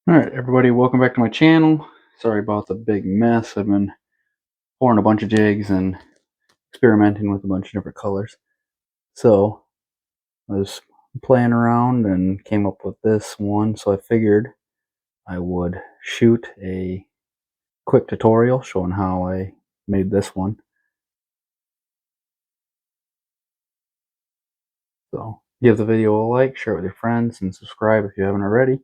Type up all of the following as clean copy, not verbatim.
Alright everybody, welcome back to my channel. Sorry about the big mess. I've been pouring a bunch of jigs and experimenting with a bunch of different colors. So I was playing around and came up with this one, so I figured I would shoot a quick tutorial showing how I made this one. So give the video a like, share it with your friends, and subscribe if you haven't already.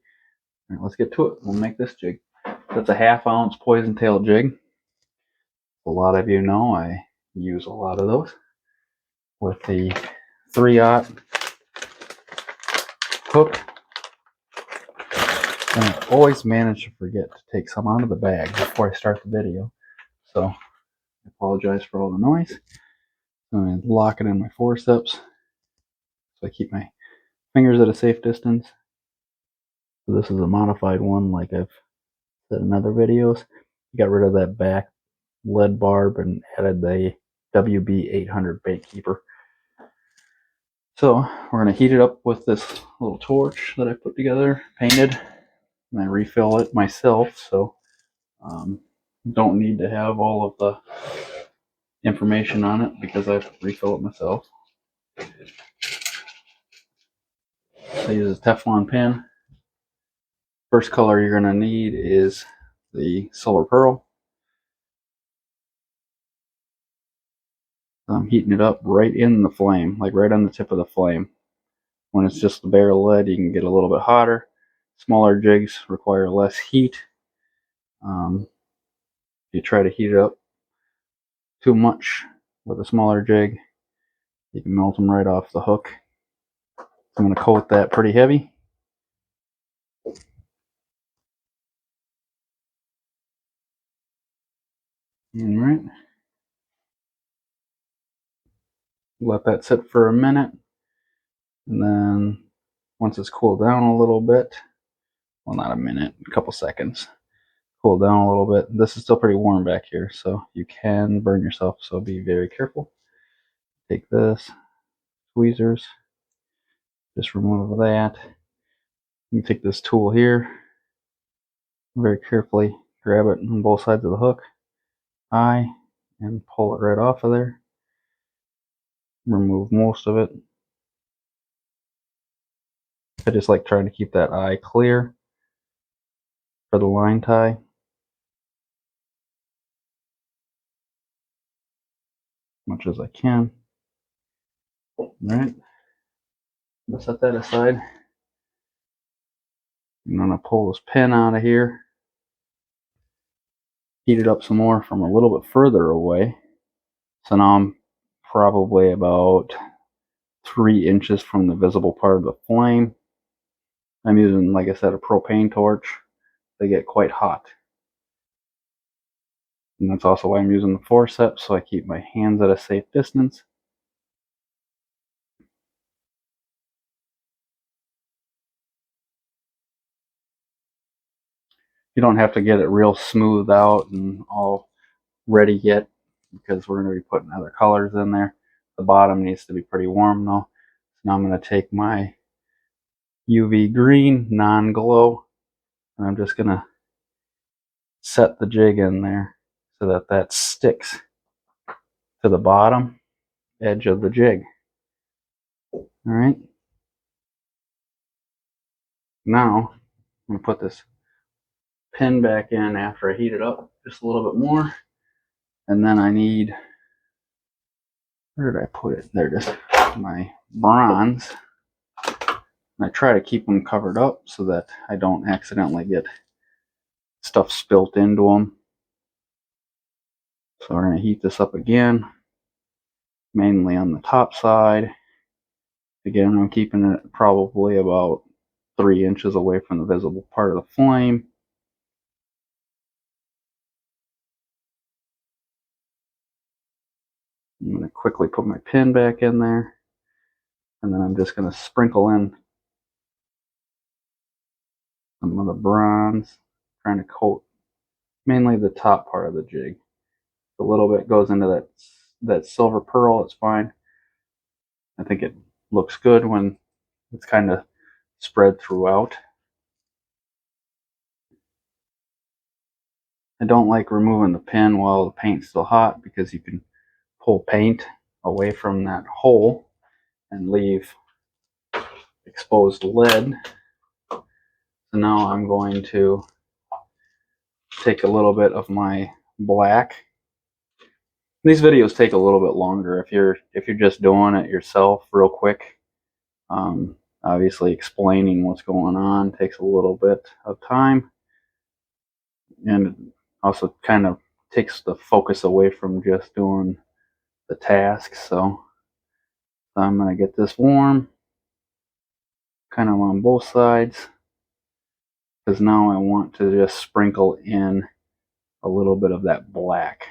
Alright, let's get to it. We'll make this jig. That's a 1/2 ounce poison tail jig. A lot of you know I use a lot of those with the 3/0 hook, and I always manage to forget to take some out of the bag before I start the video, so I apologize for all the noise. I'm going to lock it in my forceps so I keep my fingers at a safe distance. So this is a modified one, like I've said in other videos. I got rid of that back lead barb and added the WB-800 bait keeper. So we're going to heat it up with this little torch that I put together, painted, and I refill it myself, so don't need to have all of the information on it because I refill it myself. I use a Teflon pen. First color you're going to need is the Silver Pearl. I'm heating it up right in the flame, like right on the tip of the flame. When it's just the bare lead, you can get a little bit hotter. Smaller jigs require less heat. If you try to heat it up too much with a smaller jig, you can melt them right off the hook. I'm going to coat that pretty heavy. Alright. Let that sit for a minute. And then once it's cooled down a little bit, well, not a minute, a couple seconds, cool down a little bit. This is still pretty warm back here, so you can burn yourself, so be very careful. Take this, tweezers, just remove that. You take this tool here, very carefully grab it on both sides of the hook, eye, and pull it right off of there. Remove most of it. I just like trying to keep that eye clear for the line tie. As much as I can. Alright, I'll set that aside. I'm going to pull this pin out of here. Heat it up some more from a little bit further away. So now I'm probably about 3 inches from the visible part of the flame. I'm using, like I said, a propane torch. They get quite hot. And that's also why I'm using the forceps, so I keep my hands at a safe distance. You don't have to get it real smooth out and all ready yet, because we're going to be putting other colors in there. The bottom needs to be pretty warm though. So now I'm going to take my UV green non-glow, and I'm just going to set the jig in there so that that sticks to the bottom edge of the jig. Alright, now I'm going to put this pin back in after I heat it up just a little bit more, and then I need, where did I put it? There it is, my bronze. I try to keep them covered up so that I don't accidentally get stuff spilt into them. So we're going to heat this up again, mainly on the top side. Again, I'm keeping it probably about 3 inches away from the visible part of the flame. I'm going to quickly put my pin back in there, and then I'm just going to sprinkle in some of the bronze, trying to coat mainly the top part of the jig. A little bit goes into that silver pearl. It's fine. I think it looks good when it's kind of spread throughout. I don't like removing the pin while the paint's still hot because you can pull paint away from that hole and leave exposed lead. So now I'm going to take a little bit of my black. These videos take a little bit longer if you're just doing it yourself real quick. Obviously explaining what's going on takes a little bit of time, and also kind of takes the focus away from just doing the task. So I'm going to get this warm kind of on both sides, because now I want to just sprinkle in a little bit of that black.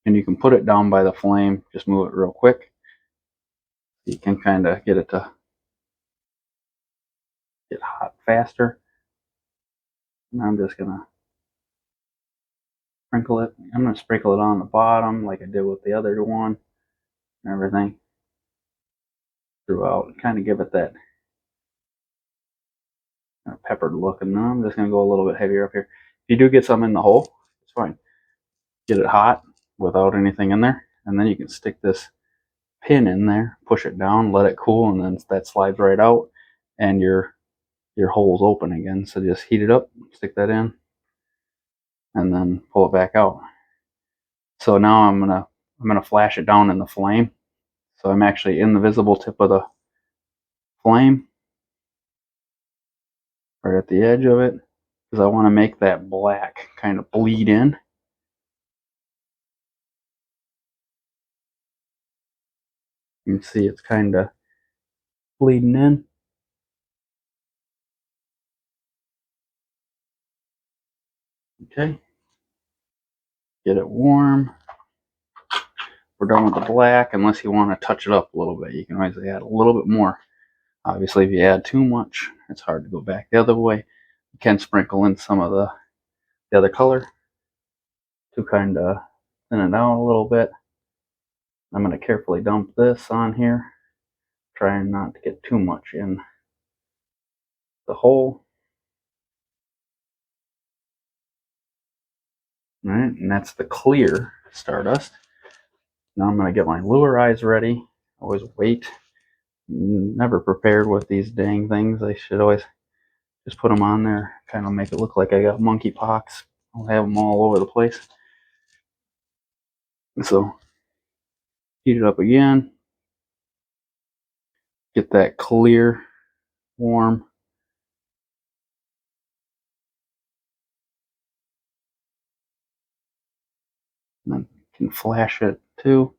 And you can put it down by the flame, just move it real quick. You can kind of get it to get hot faster. And I'm just going to sprinkle it. I'm going to sprinkle it on the bottom like I did with the other one and everything throughout. Kind of give it that peppered look. And then I'm just going to go a little bit heavier up here. If you do get some in the hole, it's fine. Get it hot without anything in there, and then you can stick this pin in there, push it down, let it cool, and then that slides right out, and your hole's open again. So just heat it up, stick that in, and then pull it back out. So now I'm gonna flash it down in the flame. So I'm actually in the visible tip of the flame, right at the edge of it, because I want to make that black kind of bleed in. You can see it's kind of bleeding in. Okay, get it warm. We're done with the black, unless you want to touch it up a little bit. You can always add a little bit more. Obviously, if you add too much, it's hard to go back the other way. You can sprinkle in some of the other color to kind of thin it out a little bit. I'm going to carefully dump this on here, trying not to get too much in the hole. All right, and that's the clear Stardust. Now I'm going to get my lure eyes ready. Always wait. Never prepared with these dang things. I should always just put them on there, kind of make it look like I got monkeypox. I'll have them all over the place. So heat it up again. Get that clear, warm. And then you can flash it too.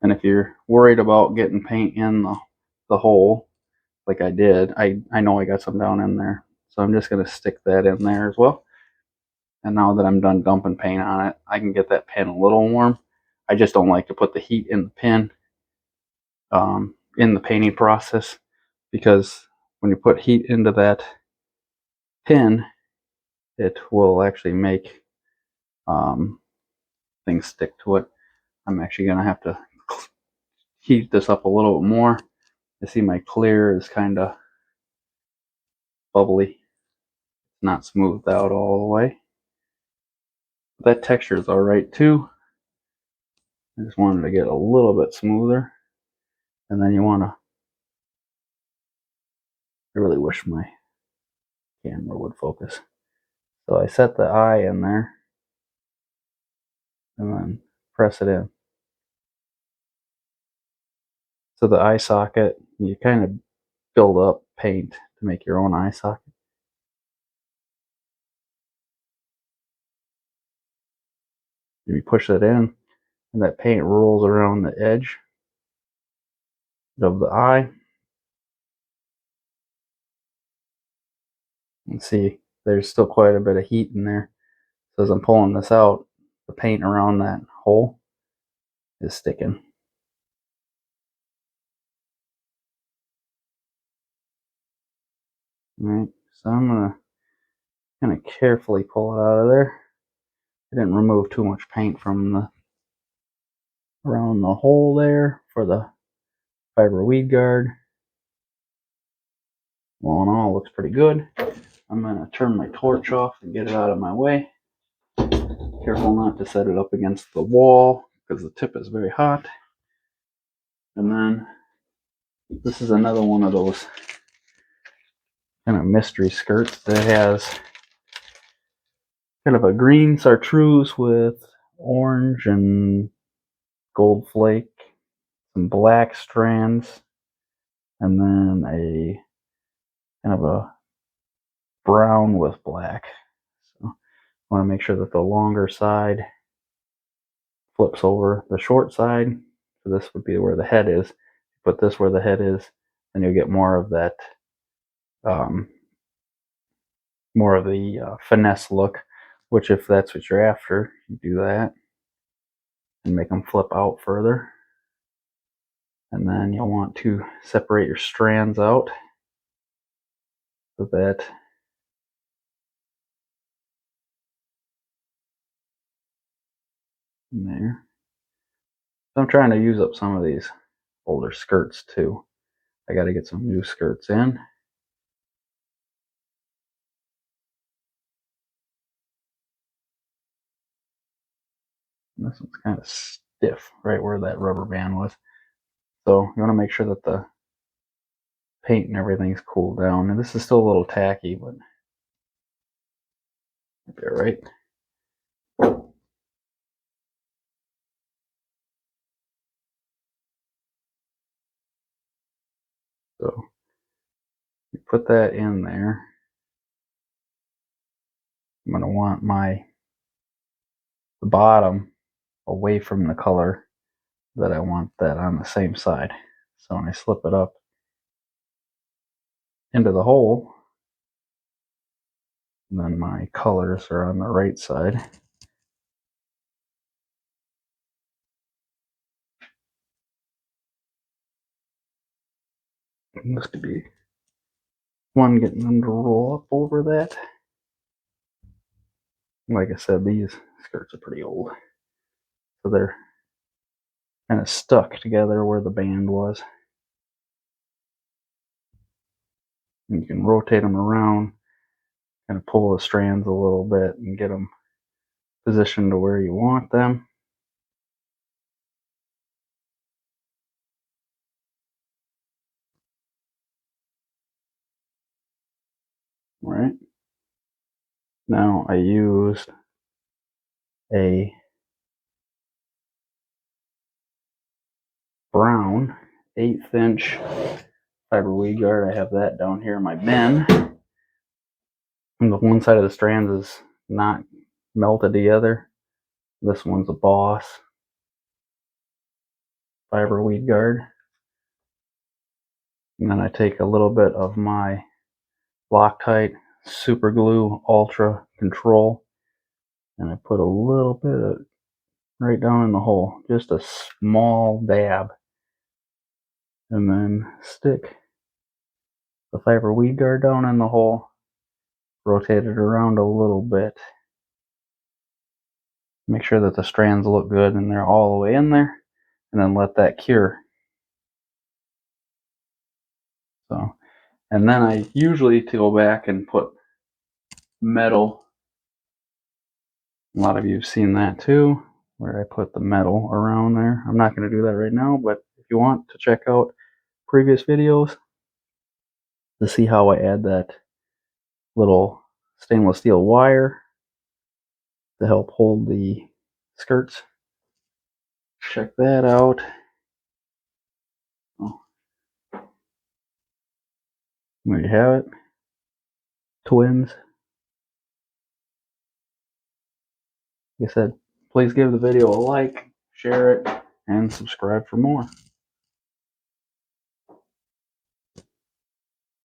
And if you're worried about getting paint in the hole, like I did, I know I got some down in there. So I'm just going to stick that in there as well. And now that I'm done dumping paint on it, I can get that pin a little warm. I just don't like to put the heat in the pin in the painting process, because when you put heat into that pin, it will actually make things stick to it. I'm actually going to have to heat this up a little bit more. I see my clear is kind of bubbly. It's not smoothed out all the way. But that texture is alright too. I just wanted to get a little bit smoother. And then you want to, I really wish my camera would focus. So I set the eye in there and then press it in. So the eye socket, you kind of build up paint to make your own eye socket. You push that in, and that paint rolls around the edge of the eye. And see, there's still quite a bit of heat in there. So as I'm pulling this out, the paint around that hole is sticking. Alright, so I'm going to kind of carefully pull it out of there. I didn't remove too much paint from the around the hole there for the fiber weed guard. All in all, looks pretty good. I'm going to turn my torch off and get it out of my way. Careful not to set it up against the wall because the tip is very hot. And then this is another one of those kind of mystery skirts that has kind of a green chartreuse with orange and gold flake, some black strands, and then a kind of a brown with black. So I want to make sure that the longer side flips over the short side. So this would be where the head is. Put this where the head is, and you'll get more of that, more of the finesse look. Which, if that's what you're after, you do that and make them flip out further. And then you'll want to separate your strands out so that there. So I'm trying to use up some of these older skirts too. I got to get some new skirts in. And this one's kind of stiff right where that rubber band was. So you want to make sure that the paint and everything's cooled down. And this is still a little tacky, but they're right. So you put that in there. I'm going to want the bottom away from the color that I want that on the same side. So when I slip it up into the hole, then my colors are on the right side. It must be one getting them to roll up over that. Like I said, these skirts are pretty old, so they're kind of stuck together where the band was. And you can rotate them around, kind of pull the strands a little bit and get them positioned to where you want them. Right. Now I used a brown 1/8 inch fiber weed guard. I have that down here in my bin. And the one side of the strands is not melted together. This one's a Boss fiber weed guard. And then I take a little bit of my Loctite Super Glue Ultra Control and I put a little bit of right down in the hole, just a small dab, and then stick the fiber weed guard down in the hole, rotate it around a little bit, make sure that the strands look good and they're all the way in there, and then let that cure. So, and then I usually go back and put metal. A lot of you have seen that too, where I put the metal around there. I'm not going to do that right now, but if you want to check out previous videos to see how I add that little stainless steel wire to help hold the skirts, check that out. Oh, there you have it. Twins. Like I said, please give the video a like, share it, and subscribe for more.